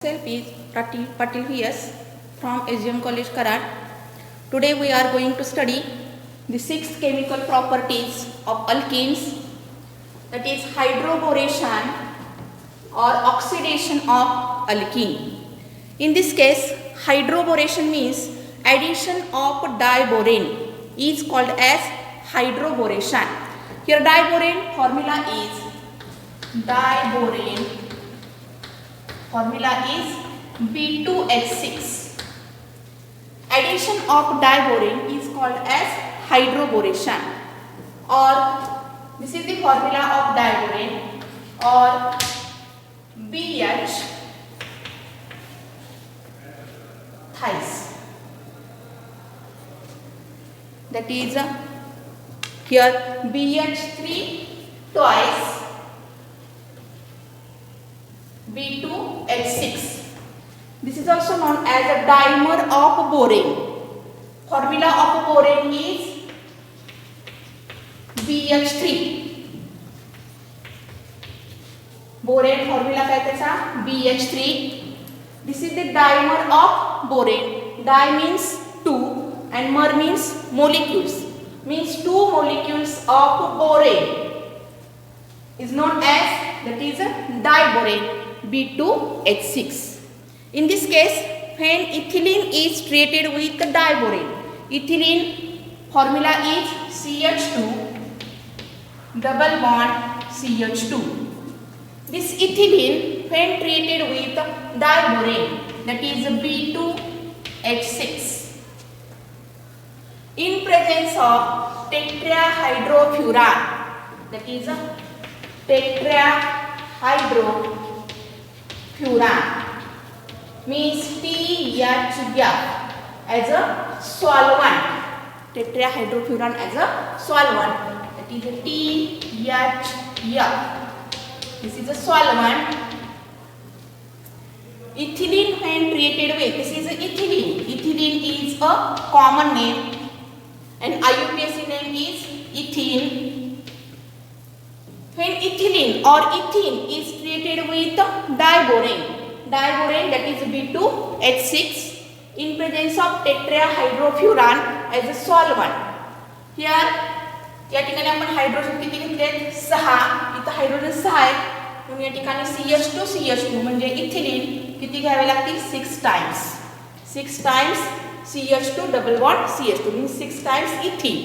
Myself is Patil V.S. from SGM College Karad. Today we are going to study the 6 chemical properties of alkenes, that is hydroboration or oxidation of alkene. In this case, hydroboration means addition of diborane is called as hydroboration. Here diborane formula is diborane. Formula is B2H6. Addition of diborane is called as hydroboration, or this is the formula of diborane, or BH thrice. That is here BH3 twice B2H6. This is also known as a dimer of borane. Formula of borane is BH3. Borane formula काय त्याचा BH3. This is the dimer of borane. Di means two and mer means molecules. Means two molecules of borane is known as, that is a diborane. B2H6. In this case, when ethylene is treated with diborane, ethylene formula is CH2 double bond CH2. This ethylene when treated with diborane, that is B2H6, in presence of tetrahydrofuran, that is tetrahydrofuran means THF as a solvent. Tetrahydrofuran as a solvent, that is THF. This is a solvent. Ethylene when treated with, this is ethylene. Ethylene is a common name and IUPAC name is ethene. When ethylene or ethene is treated with diborane, that is B2H6, in presence of tetrahydrofuran as a solvent. Here या ठिकाणी आपण hydrogen किती घेतले? 6. इथं hydrogen 6 आहे, म्हणून या ठिकाणी CH2 म्हणजे इथिलीन किती घ्यावे लागतील? 6 times. 6 times CH2 double bond CH2 means 6 times ethene.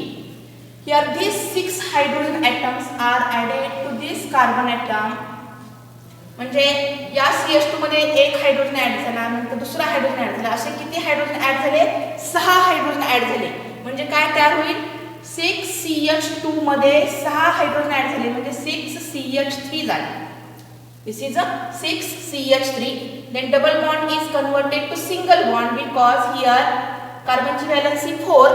Here these 6 hydrogen atoms are added to this carbon atom. म्हणजे या CH2 मध्ये एक हायड्रोजन ऍड झाला, नंतर दुसरा हायड्रोजन ऍड झाला, असे किती हायड्रोजन ऍड झाले? 6 हायड्रोजन ऍड झाले. म्हणजे काय तयार होईल? 6 CH2 मध्ये 6 हायड्रोजन ऍड झाले, म्हणजे 6 CH3 झाले. This is a 6 CH3. Then double bond is converted to single bond because here कार्बनची व्हॅलेन्सी 4,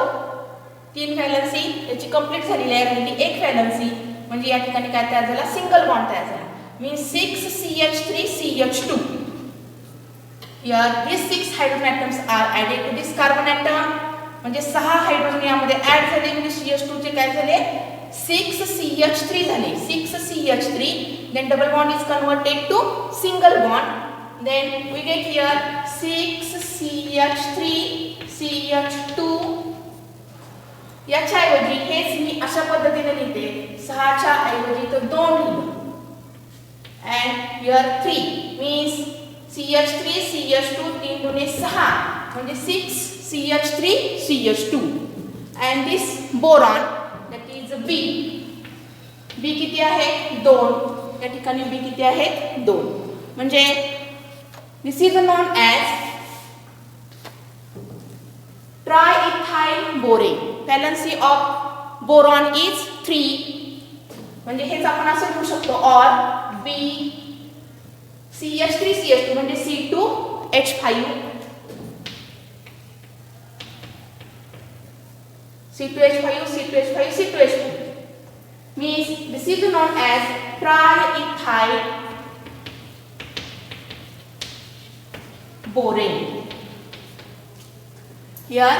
3 व्हॅलेन्सी याची कंप्लीट झालेली आहे, राहिली एक व्हॅलेन्सी, म्हणजे या ठिकाणी काय तयार झाला? सिंगल बॉन्ड तयार झाला. Means 6 CH3 CH2. Here these 6 hydrogen atoms are added to this carbon atom. म्हणजे 6 हायड्रोजन यामध्ये ऍड झाले, म्हणजे CH2 चे काय झाले? 6 CH3 झाले. 6 CH3. Then double bond is converted to single bond. Then we get here 6 CH3 CH2. याच्या ऐवजी हेच मी अशा पद्धतीने लिहिते, 6 च्या ऐवजी तो 2 लिहिलो. And here 3 means CH3 CH2 3 दुने 6 म्हणजे 6 CH3 CH2. And this boron, that is B. B किती आहे? 2. या ठिकाणी B किती आहे? 2. म्हणजे this is known as triethyl borane. Valency of boron is 3. म्हणजे हेच आपण असं लिहू शकतो, or B CH3 CH2 म्हणजे C2H5. C2H5 C2H5 C2H5 means this is known as triethyl borane. Here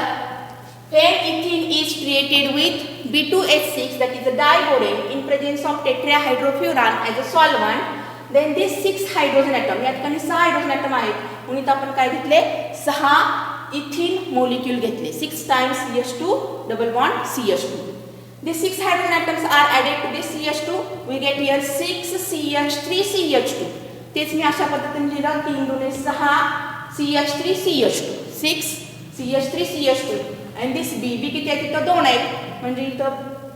when ethene is treated with B2H6, that is a diborane, in presence of tetrahydrofuran as a solvent, then these 6 hydrogen atom, या ठिकाणी 6 hydrogen atom आहेत, म्हणून इथं आपण काय घेतले 6 इथिन molecule घेतले 6 times CH2 double bond CH2. The 6 hydrogen atoms are added to this CH2. We get here 6 CH3 CH2. तेच मी अशा पद्धतीने लिहिलं 3 गुणे 6 CH3 CH2 6 CH3 CH2 and this B किती आहे तिथं 2 आहेत म्हणजे इथं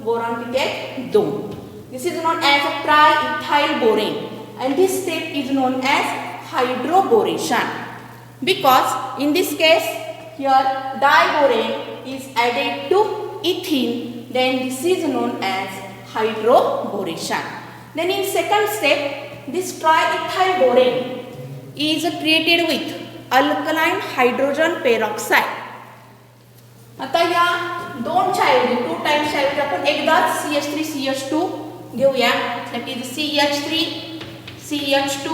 बोरॉन किती आहे 2. This is known as triethyl borane and this step is known as hydroboration because in this case here diborane is added to ethene, then this is known as hydroboration. Then in second step this triethyl borane is created with alkaline hydrogen peroxide. आता या 2च्या ऐवजी 2 टाइम्सच्या ऐवजी आपण एकदाच CH3 CH2 घेऊया. that is CH3 CH2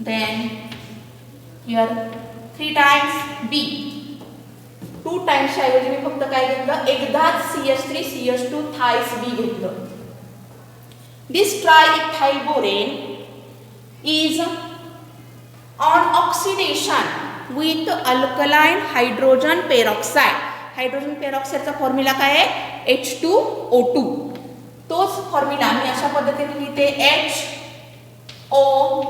then here 3 times B. 2 टाइम्सच्या ऐवजी मी फक्त काय घेतलं एकदाच CH3 CH2 थाइस B घेतलं. This triethyl borane is on oxidation with alkaline hydrogen peroxide. Hydrogen पेरॉक्साइडचा फॉर्म्युला काय आहे H2O2. तोच फॉर्म्युला मी अशा पद्धतीने लिहिते HOOH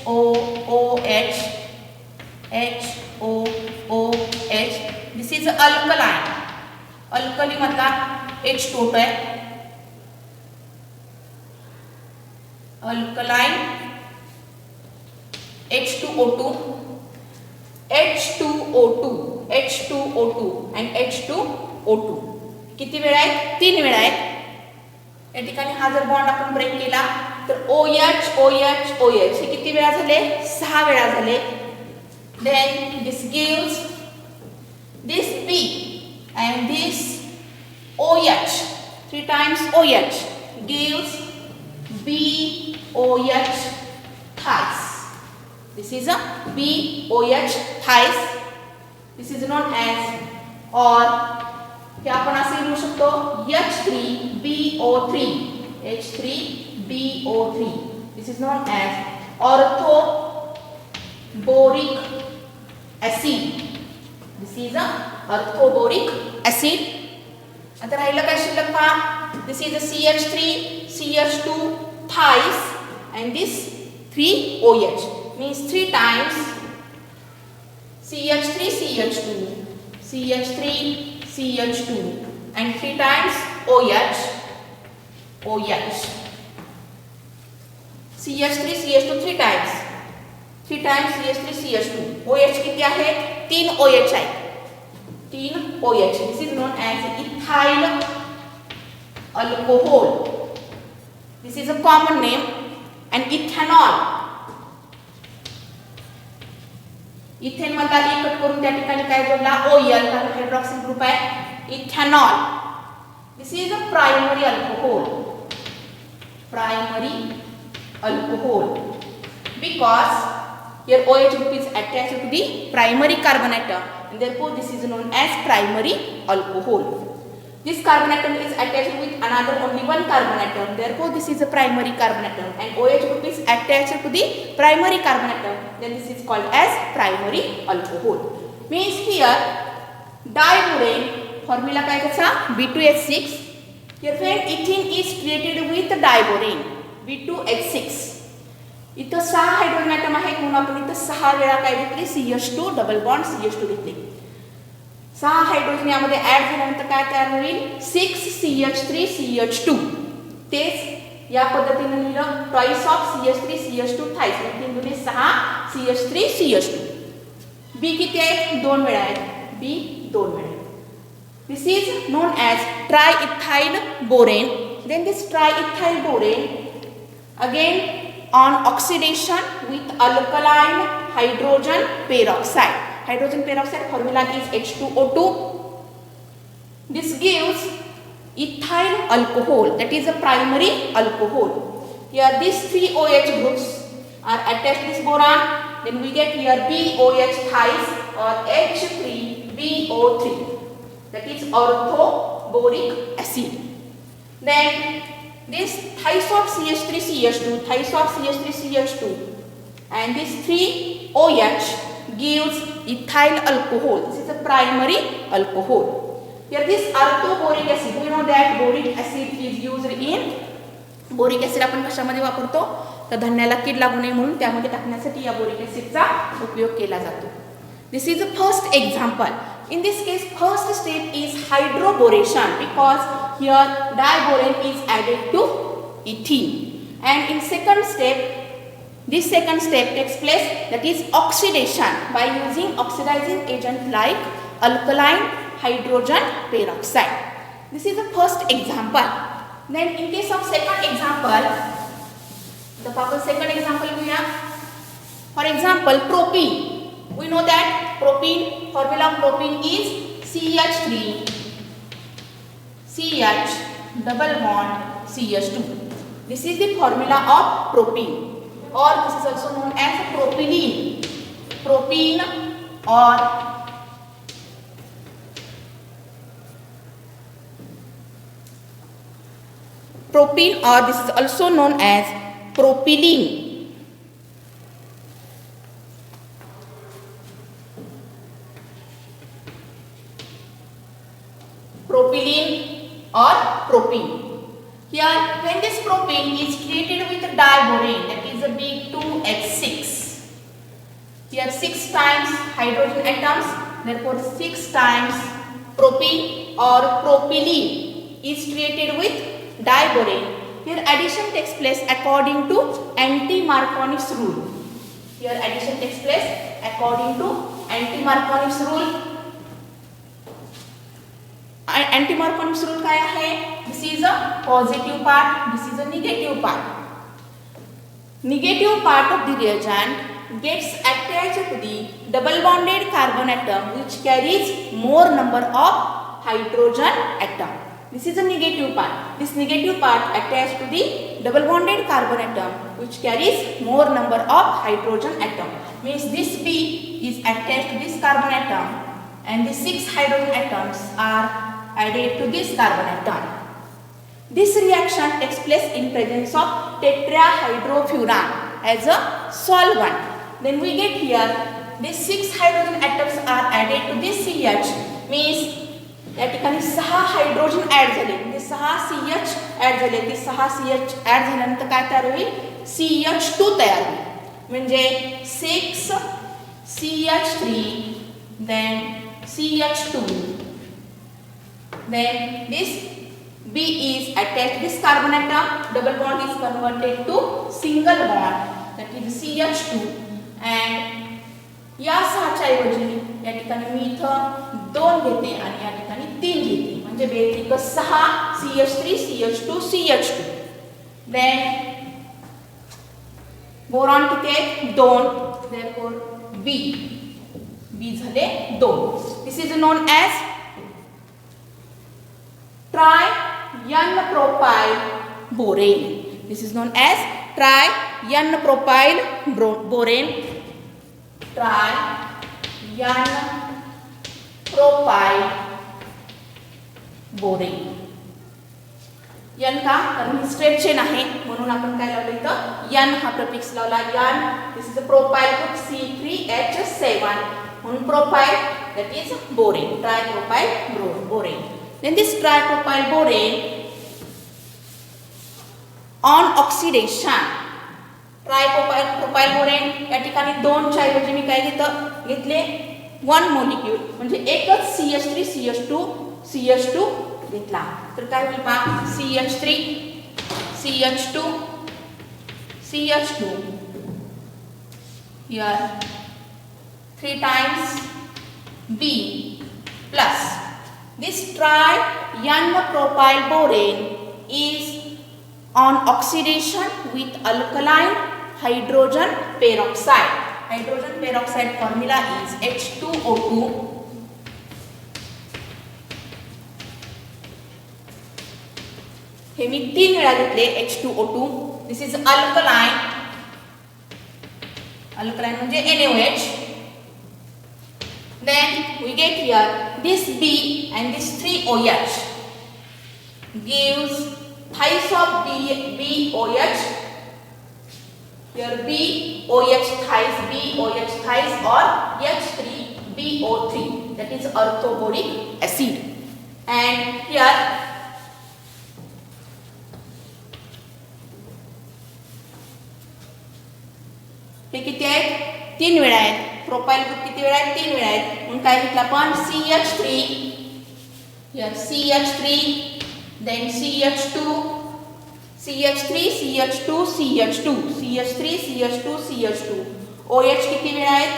HOOH HOOH. This is alkaline. Alkali मधला H2O आहे. Alkaline H2O2 H2O2 H2O2 and H2O2. किती वेळा आहेत 3 वेळा आहेत. या ठिकाणी हा जर बॉन्ड आपण ब्रेक केला तर OH OH OH हे किती वेळा झाले 6 वेळा झाले. then this gives this B and this OH 3 times OH gives BOH thrice. This is a BOH thrice. This is known as or हे आपण असे लिहू शकतो H3BO3 H3BO3. This is known as orthoboric acid. This is a orthoboric acid. आता राहिलं काय शिल्लक पहा. This is a CH3 CH2 thrice and this 3OH means 3 times CH3 CH2 CH3 CH2 and 3 times OH OH. CH3 CH2 3 times 3 times CH3 CH2. OH किती आहे 3 OH आहे 3 OH. This is known as ethyl alcohol. This is a common name. And ethanol. Ethane मधला E cut करून त्या ठिकाणी काय जोडला OL कारण हायड्रॉक्सिल ग्रुप आहे ethanol. This is a primary alcohol. Primary alcohol because here OH group is attached to the primary carbon atom and therefore this is known as primary alcohol. This carbon atom is attached with another only one carbon atom, therefore this is a primary carbon atom, and OH group is attached to the primary carbon atom, then this is called as primary alcohol. Means here diborane formula काय त्याचा B2H6. Here when ethene is created with diborane B2H6. इथं 6 hydrogen atom आहेत म्हणून आपण इथं 6 वेळा काय घेतली CH2 डबल बॉन्ड CH2 घेतले. 6 हायड्रोजन यामध्ये ऍड झाल्यानंतर काय तयार होईल 6 CH3 CH2. तेच या पद्धतीने लिहिलं twice of CH3 CH2 thighs म्हणजे 3 गुणे 6 CH3 CH2. B किती आहेत 2 वेळा आहेत B 2 वेळा. This is known as triethyl borane. Then this triethyl borane again on oxidation with alkaline hydrogen peroxide. Hydrogen peroxide formula is H2O2. This gives ethyl alcohol, that is a primary alcohol. Here these 3 OH groups are attached to this boron, then we get here BOH thrice or H3BO3, that is orthoboric acid. Then this thrice of CH3CH2, thrice of CH3CH2, and this 3OH gives ethyl alcohol. This is a primary alcohol. Here this orthoboric acid, we know that boric acid is used in, boric acid आपण कशामध्ये वापरतो तर धान्याला कीड लागू नये म्हणून त्यामध्ये टाकण्यासाठी या बोरिक ॲसिडचा उपयोग केला जातो. This is a first example. In this case, first step is hydroboration because here diborane is added to ethene. And in second step, this second step takes place, that is oxidation by using oxidizing agent like alkaline hydrogen peroxide. This is the first example. Then in case of second example, the second example we have, for example, propene. We know that propene, formula of propene is CH3 CH double bond CH2. This is the formula of propene, or this is also known as propylene. Propene or propene, or this is also known as propylene. Propylene or propene. Here, when this propane is created with diborane, that is a B2H6. Here 6 times hydrogen atoms, therefore 6 times propene or propylene is created with diborane. Here addition takes place according to anti-Marconi's rule. Here addition takes place according to anti-Marconi's rule. Anti-Marconi's rule काय आहे? This is a positive part, this is a negative part. Negative part of the reagent gets attached to the double bonded carbon atom which carries more number of hydrogen atom. This is a negative part. This negative part attached to the double bonded carbon atom which carries more number of hydrogen atom. Means this B is attached to this carbon atom and the 6 hydrogen atoms are added to this carbon atom. This reaction takes place in presence of tetrahydrofuran as a solvent. Then we get here these 6 hydrogen atoms are added to this CH, means या ठिकाणी 6 hydrogen add झाले, ते 6 CH add झाले, ते 6 CH add झाल्यानंतर काय तयार होईल? CH2 तयार होईल. म्हणजे 6 CH3 then CH2, then this B is attached to this carbon atom, double bond is converted to single bond, that is CH2, and या 6च्या ऐवजी या ठिकाणी मी इथं 2 घेते आणि या ठिकाणी 3 घेते, म्हणजे basic 6 CH3 CH2 CH2. then boron किती आहेत? 2, therefore B झाले 2. This is known as tri-N-propyl borane. This is known as tri-N-propyl borane. Tri-N-propyl borane. N का? कारण ही स्ट्रेट चेन आहे म्हणून आपण काय लावलं इथं N हा प्रिफिक्स लावला. N, this is a propyl group C3H7 म्हणून propyl, that is borane, tripropyl borane. Then this tripropyl borane on oxidation, tripropyl borane या ठिकाणी 2 च्या ऐवजी मी काय घेतले 1 मोलिक्यूल, म्हणजे एकच CH3 CH2 घेतला. तर काय होईल पहा? CH3 CH2 CH2, here 3 times B plus this tri-N-propyl borane is on oxidation with alkaline hydrogen peroxide. Hydrogen peroxide formula is H2O2. हे मी 3 वेळा घेतले H2O2. This is alkaline म्हणजे NaOH. Then we get here this B and this 3OH gives thys of BOH. Here BOH thys, BOH thys, or H3BO3, that is orthoboric acid. And here हे किती आहेत 3 वेळा आहेत. Propyl group किती वेळा आहेत 3 वेळा आहेत. म्हणून काय घेतलं आपण CH3, here CH3, then CH2, CH3, CH2, CH2, CH3, CH2, CH2. OH किती वेळा आहेत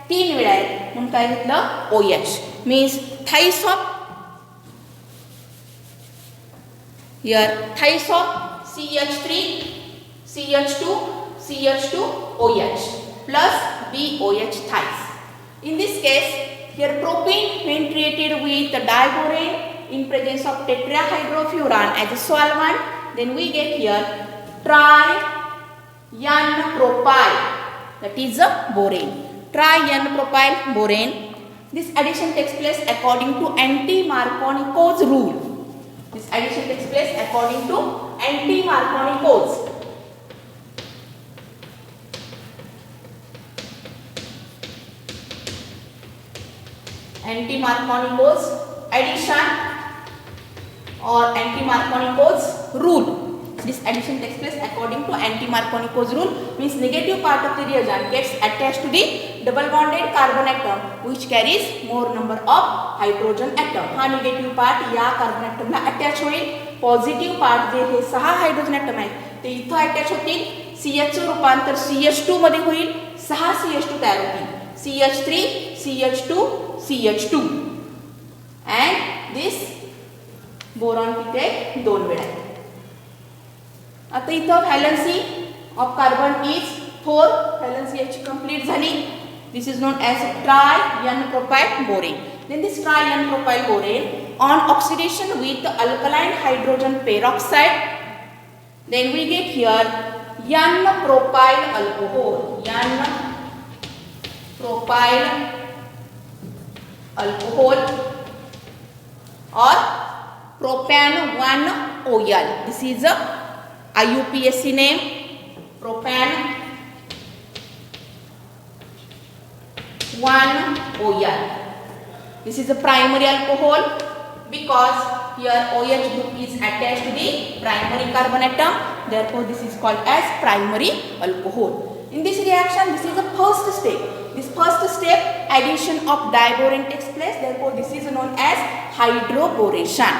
3 वेळा आहेत. म्हणून काय घेतलं OH means thys of, here thys of CH3, CH2, CH2, OH plus BOH thys. In this case, here propane when treated with diborane in presence of tetrahydrofuran as a solvent, then we get here tri-N-propyl, that is a borane. Tri-N-propyl borane. This addition takes place according to anti-Markovnikov's rule. This addition takes place according to anti-Markovnikov's. Anti-Markovnikov's addition or anti-Markovnikov's rule. This addition takes place according to anti-Markovnikov's rule, means negative part of the reagent gets attached to the double bonded carbon atom which carries more number of hydrogen atom. हा negative part या carbon atom ला attach होईल. Positive part जे हे 6 hydrogen atom आहेत ते इथं attach होतील. CH चं रूपांतर CH2 मध्ये होईल. 6 CH2 तयार होतील. CH3, CH2, CH2 and this boron किती आहे 2 वेळा. आता इथं valency of carbon is 4. Valency याची कंप्लीट झाली. This is known as tri-N-propyl borane. Then this tri-N-propyl borane on oxidation with alkaline hydrogen peroxide, then we get here N-propyl alcohol. N-propyl alcohol or propan-1-OL. This is a IUPAC name, propan-1-OL. This is a primary alcohol because here OH group is attached to the primary carbon atom. Therefore, this is called as primary alcohol. In this reaction, this is the first step. This first step, addition of diborane takes place. Therefore, this is known as hydroboration.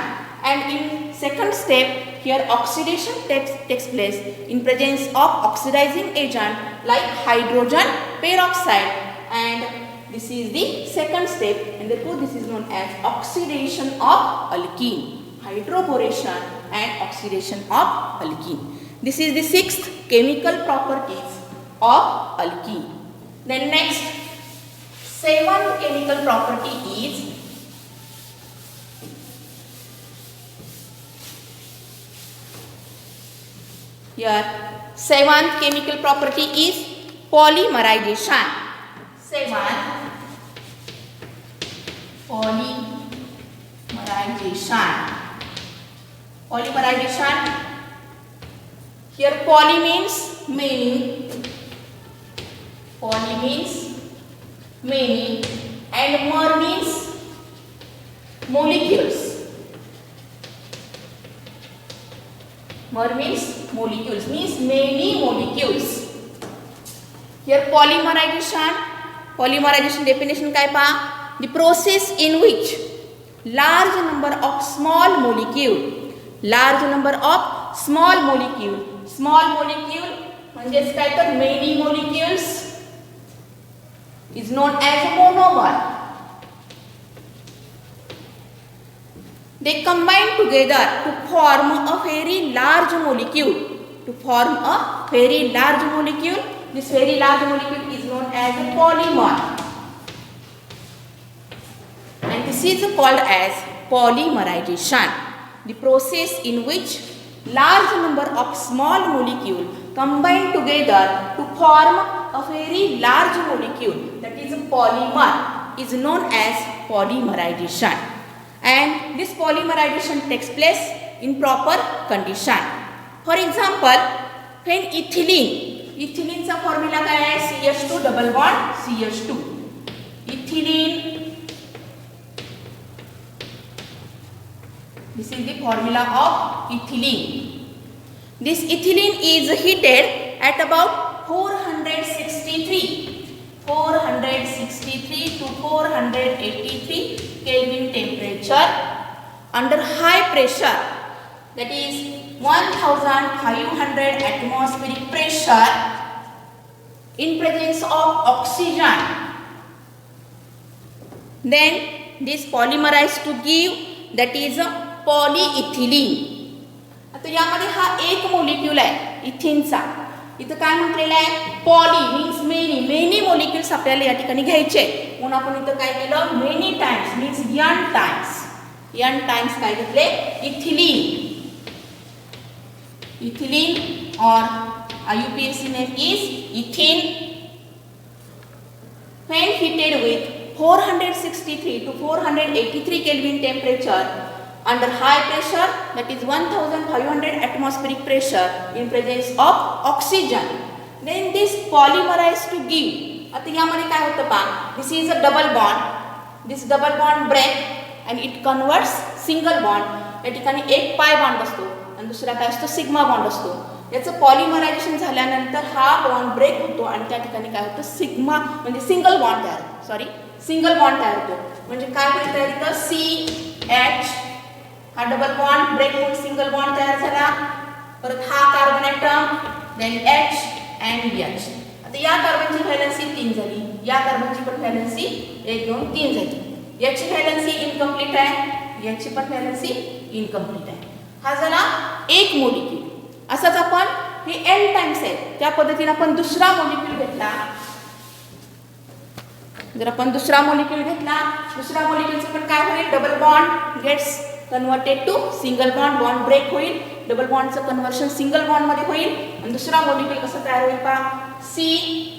And in second step, here oxidation takes place in presence of oxidizing agent like hydrogen peroxide. And this is the second step, and therefore this is known as oxidation of alkene. Hydroboration and oxidation of alkene. This is the 6th chemical properties of alkene. Then next, 7th chemical property is here 7th chemical property is polymerization. 7th polymerization. Here poly means many, and mer means molecules. Mer means molecules, means many molecules. Here polymerization definition काय पहा, the process in which large number of small molecule म्हणजेच काय तर many molecules is known as a monomer. They combine together to form a very large molecule. This very large molecule is known as a polymer. And this is called as polymerization. The process in which large number of small molecules combine together to form a very large molecule, that is a polymer, is known as polymerization. and this polymerization takes place in proper condition. For example, when ethylene चा formula काय आहे? CH2 double bond CH2. ethylene, this is the formula of ethylene. This ethylene is heated at about 463 to 483 Kelvin temperature under high pressure, that is 1500 atmospheric pressure, in presence of oxygen. Then this polymerized to give, that is a polyethylene. आता यामध्ये हा एक molecule आहे इथिनचा. इथं काय म्हटलेलं आहे? Poly means many molecules आपल्याला या ठिकाणी घ्यायचे. म्हणून आपण इथं काय केलं? Many times means n times काय घेतले? इथिलीन और IUPAC name is ethene. When heated with 463 to 483 Kelvin temperature under high pressure, that is 1500 atmospheric pressure, in presence of oxygen, then this polymerized to give. आता यामध्ये काय होतं पहा? This is a double bond. This double bond break and it converts single bond. या ठिकाणी एक pi bond असतो आणि दुसरा काय असतो? सिग्मा बॉन्ड असतो. याचं पॉलिमरायझेशन झाल्यानंतर हा बॉन्ड ब्रेक होतो आणि त्या ठिकाणी काय होतं? सिग्मा म्हणजे सिंगल बॉन्ड तयार होतो. म्हणजे काय होईल तयार होतं? CH, हा डबल बॉन्ड ब्रेक होऊन सिंगल बॉन्ड तयार झाला. परत हा carbon atom, then H and H. आता या कार्बनची व्हॅलेन्सी 3 झाली, या कार्बनची पण व्हॅलेन्सी 1 2 3 झाली. याची व्हॅलेन्सी इनकम्प्लीट आहे, याची पण व्हॅलेन्सी इनकम्प्लीट आहे. हा झाला एक मोलिक्यूल. असंच आपण हे n टाइम्स आहे त्या पद्धतीने आपण दुसरा मोलिक्यूल घेतला. जर आपण दुसरा मोलिक्यूल घेतला, दुसऱ्या मोलिक्यूलचं पण काय होईल? Double bond gets converted to single bond, bond break होईल, डबल बॉन्डचं कन्वर्शन सिंगल बॉन्ड मध्ये होईल आणि दुसरा मोलिक्यूल कसं तयार होईल पहा? CH,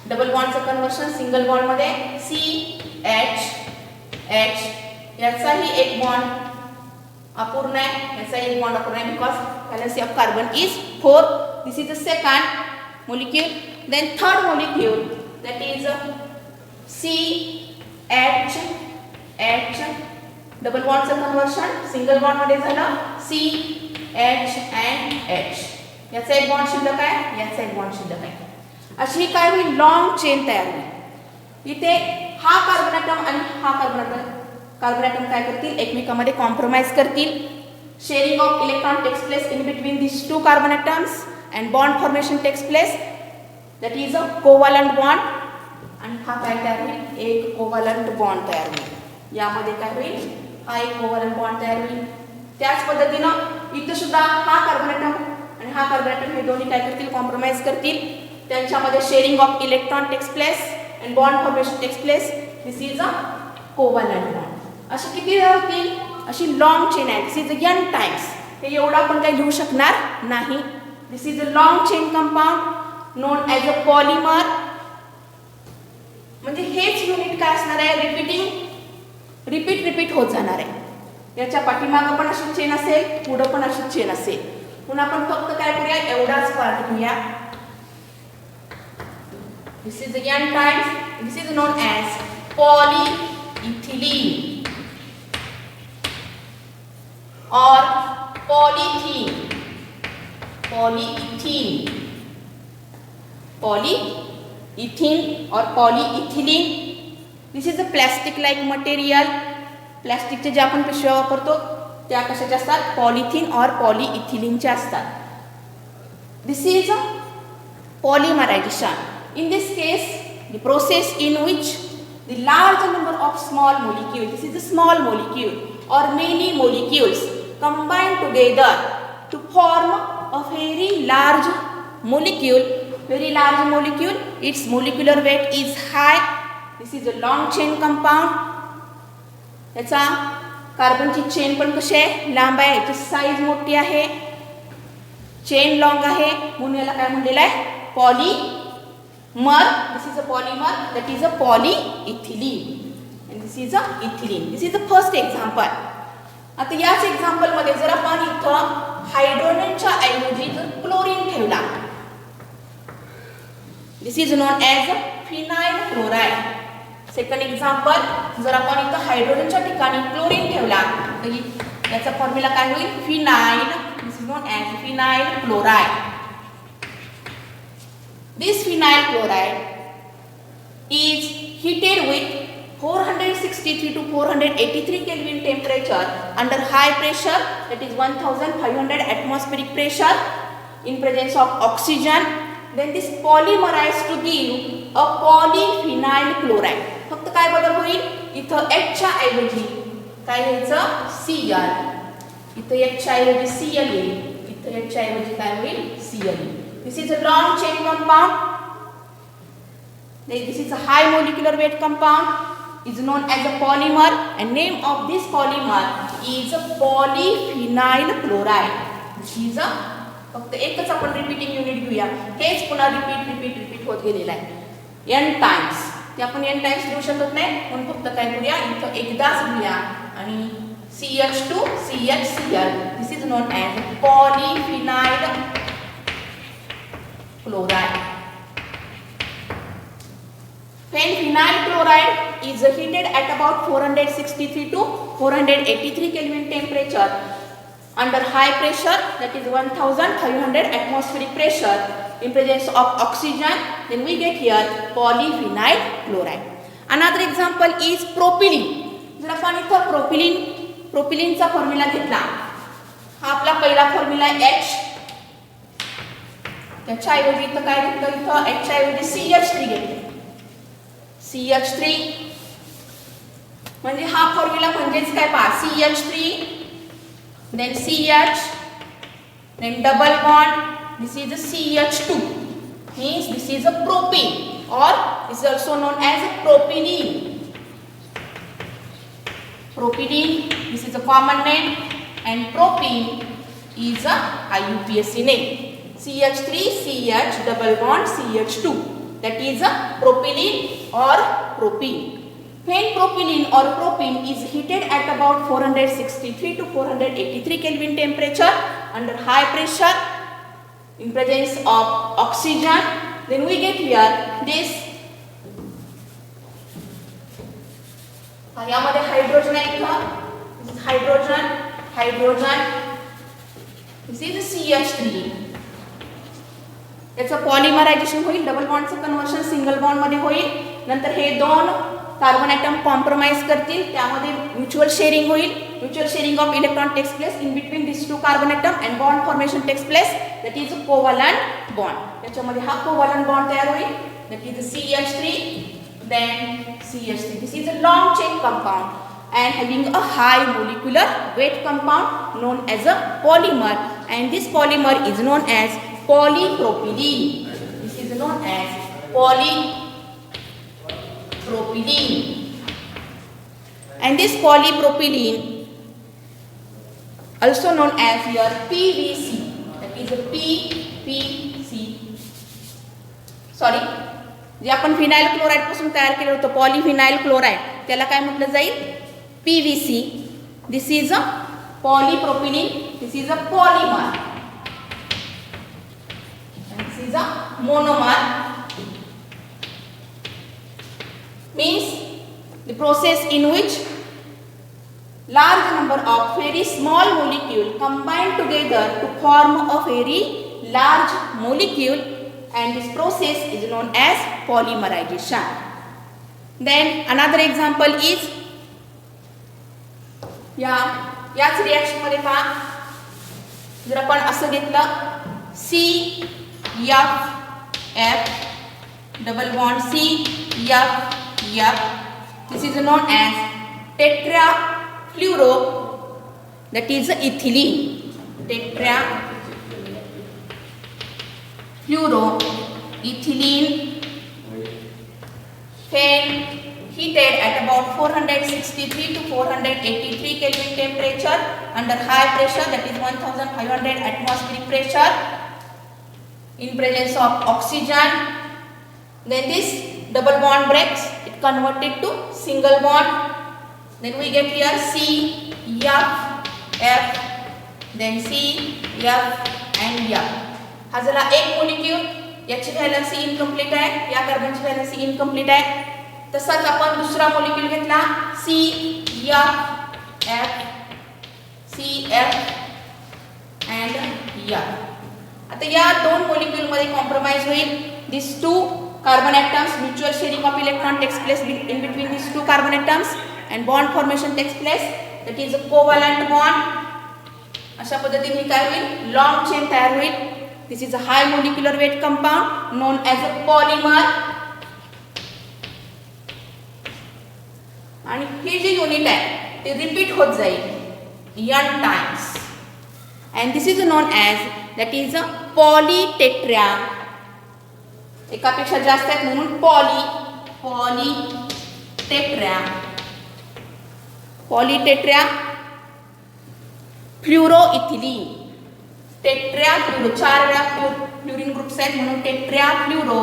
डबल बॉन्डचं कन्वर्शन सिंगल बॉन्ड मध्ये CH, याचाही एक बॉन्ड अपूर्ण आहे, याचा एक बॉन्ड अपूर्ण आहे because valency of carbon is 4. This is the second molecule. Then third molecule, that is CH, double बॉन्डचं कन्वर्शन सिंगल बॉन्ड मध्ये झालं CH and H. याचा एक बॉन्ड शिल्लक आहे, याचा एक बॉन्ड शिल्लक आहे. अशी काय होईल? लॉंग चेन तयार होईल. इथे हा कार्बन ॲटम आणि हा कार्बन ॲटम काय करतील? एकमेकांमध्ये कॉम्प्रोमाइज करतील. Sharing of electron takes place in between this two carbon atoms and bond formation takes place, that is a covalent bond. आणि हा काय तयार होईल? एक कोव्हॅलंट बॉन्ड तयार होईल. यामध्ये काय होईल? हा एक कोव्हॅलंट बॉन्ड तयार होईल. त्याच पद्धतीनं इथं सुद्धा हा कार्बन ॲटम आणि हा कार्बन ॲटम हे दोन्ही काय करतील? कॉम्प्रोमाइज करतील. त्यांच्यामध्ये sharing of electron takes place and bond formation takes place. This is a covalent bond. अशी किती होतील? अशी लॉंग चेन आहे. This is n times. हे एवढं आपण काही लिहू शकणार नाही. This is a long chain compound known as a polymer. म्हणजे हेच युनिट काय असणार आहे? रिपीट होत जाणार आहे. याच्या पाठीमागं पण अशी चेन असेल, पुढं पण अशी चेन असेल. म्हणून आपण फक्त काय करूया? एवढाच पार्ट घेऊया. This is n times. This is known as polyethylene or polyethylene or polyethylene. This is a plastic like material. प्लास्टिकचे जे आपण पिशव्या वापरतो त्या कशाच्या असतात? पॉलिथिन और पॉलीइथिलीनच्या असतात. This is a polymerization. In this case, the process in which the large number of small molecules, this is a small molecule or many molecules combine together to form a very large molecule. Very large molecule, its molecular weight is high. This is a long chain compound. याचा कार्बनची chain पण कशी आहे? लांब आहे. याची size मोठी आहे, chain long आहे, म्हणून याला काय म्हणलेलं आहे? Mer, this is a polymer, that is a polyethylene. And this is a ethylene. This is the first example. आता याच एक्झाम्पल मध्ये जर आपण इथं हायड्रोजनच्या ऐवजी जर क्लोरीन ठेवला, this is known as phenyl chloride. Second example, जर आपण इथं हायड्रोजनच्या ठिकाणी क्लोरीन ठेवला तर याचा फॉर्म्युला काय होईल? Phenyl. This is known as phenyl chloride. This phenyl chloride is heated with 463 to 483 Kelvin temperature under high pressure, that is 1500 atmospheric pressure, in presence of oxygen. Then this polymerized to give a polyphenyl chloride. फक्त काय बदल होईल? इथं H च्या ऐवजी काय घ्यायचं? Cl. इथं H च्या ऐवजी Cl येईल. इथं H च्या ऐवजी काय होईल? Cl येईल. This is a long chain compound. This is a high molecular weight compound. Is known as a polymer, and name of this polymer is a polyphenyl chloride. This is a फक्त एकच आपण repeating unit घेऊया. हेच पुन्हा repeat होत गेलेलं आहे n times. ते आपण n टाइम्स लिहू शकत नाही म्हणून फक्त काय करूया, इथं एकदाच लिहूया आणि CH2 CHCl. This is known as polyphenyl chloride. When phenyl chloride is heated at about 463 to 483 Kelvin temperature under high pressure, that is 1500 atmospheric pressure, in presence of oxygen, then we get here polyphenyl chloride. Another example is propylene. जर आपण इथं प्रोपिलिनचा formula घेतला, हा आपला पहिला formula H. त्याच्या ऐवजी इथं काय घेतलं? इथं H च्या ऐवजी CH3 घेतलं. CH3 म्हणजे हा फॉर्म्युला म्हणजेच काय पहा, CH3 then CH then double bond, this is a CH2, means this is a propene, or this is also known as propylene. Propylene, this is a common name, and propene is a IUPAC name. CH3 CH double bond CH2, that is a propylene or propene. When propylene or propene is heated at about 463 to 483 Kelvin temperature under high pressure in presence of oxygen, then we get here this. यामध्ये hydrogen आहे इथं. This is hydrogen. This is CH3. याचं पॉलिमरायझेशन होईल, double बॉन्डचं conversion single bond मध्ये होईल. नंतर हे दोन कार्बन ॲटम कॉम्प्रोमाइज करतील, त्यामध्ये म्युच्युअल शेअरिंग होईल. Mutual sharing of electron takes place in between this two carbon atom and bond formation takes place, that is covalent bond. याच्यामध्ये हा कोव्हॅलंट बॉन्ड तयार होईल, that is CH3 then CH3. This is a long chain compound and having a high molecular weight compound known as a polymer, and this polymer is known as polypropylene. This is known as polypropylene, and this polypropylene also known as your PVC, that is a PVC. Sorry, जे आपण phenyl chloride पासून तयार केलं होतं पॉलिफिनाइल chloride, त्याला काय म्हटलं जाईल? PVC. This is a polypropylene, this is a polymer, this is a monomer. Means the process in which large number of very small molecule combine together to form a very large molecule, and this process is known as polymerization. Then another example is याच reaction मध्ये पहा, जर आपण असं घेतलं CF double bond CF, this is known as tetrafluoro, that is ethylene. Tetrafluoroethylene, when heated at about 463 to 483 Kelvin temperature under high pressure, that is 1500 atmospheric pressure, in presence of oxygen, Then this double bond breaks, it converted to single bond. Then we get here C, F, F, then C, F and F. हा झाला एक molecule, याची valency incomplete आहे, या कार्बनची valency incomplete आहे. तसाच आपण दुसरा मॉलिक्यूल घेतला C, F, F, C, F and F. आता या दोन मॉलिक्यूल मध्ये कॉम्प्रोमाइज होईल. This two carbon atoms, mutual sharing of electron takes place in between these two carbon atoms and bond formation takes place, that is a covalent bond. अशा पद्धतीने काय होईल, long chain तयार होईल. This is a high molecular weight compound known as a polymer. आणि हे जे unit आहे ते रिपीट होत जाईल n times and this is known as, that is a polytetra. एकापेक्षा जास्त आहेत म्हणून polytetra. Polytetrafluoroethylene. Tetrafluoro, 4 वेळा फ्लोरीन ग्रुप्स आहेत म्हणून tetra fluoro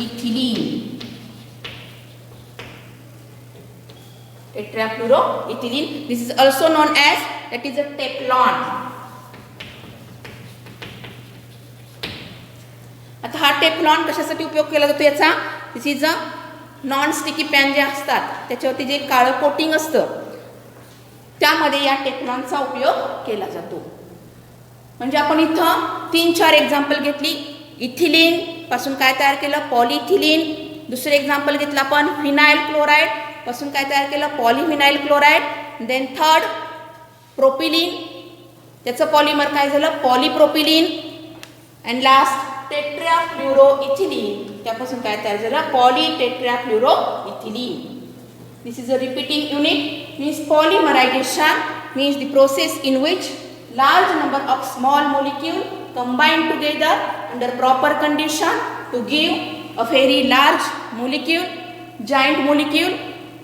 ethylene. Tetrafluoroethylene. This is also known as, that is a Teflon. आता हा Teflon कशासाठी उपयोग केला जातो याचा, this is a non sticky pan जे असतात त्याच्यावरती जे काळं कोटिंग असतं त्यामध्ये या टेफ्लॉनचा उपयोग केला जातो. म्हणजे आपण इथं 3-4 एक्झाम्पल घेतली. इथिलीन पासून काय तयार केलं, पॉलिइथिलीन. दुसरे एक्झाम्पल घेतलं आपण फिनाइल क्लोराइड पासून काय तयार केलं, पॉलिफिनाइल क्लोराइड. देन थर्ड प्रोपिलीन, त्याचं पॉलिमर काय झालं, पॉलिप्रोपिलीन. अँड लास्ट टेट्राफ्लोरोइथिलीन, त्यापासून काय तयार झालं, polytetrafluoroethylene. This is a repeating unit. Means polymerization means the process in which large number of small molecules combine together under proper condition to give a very large molecule. Giant molecule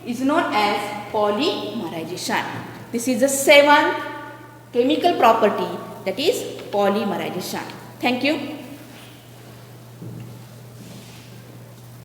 is known as polymerization. This is the 7th chemical property, that is polymerization. Thank you.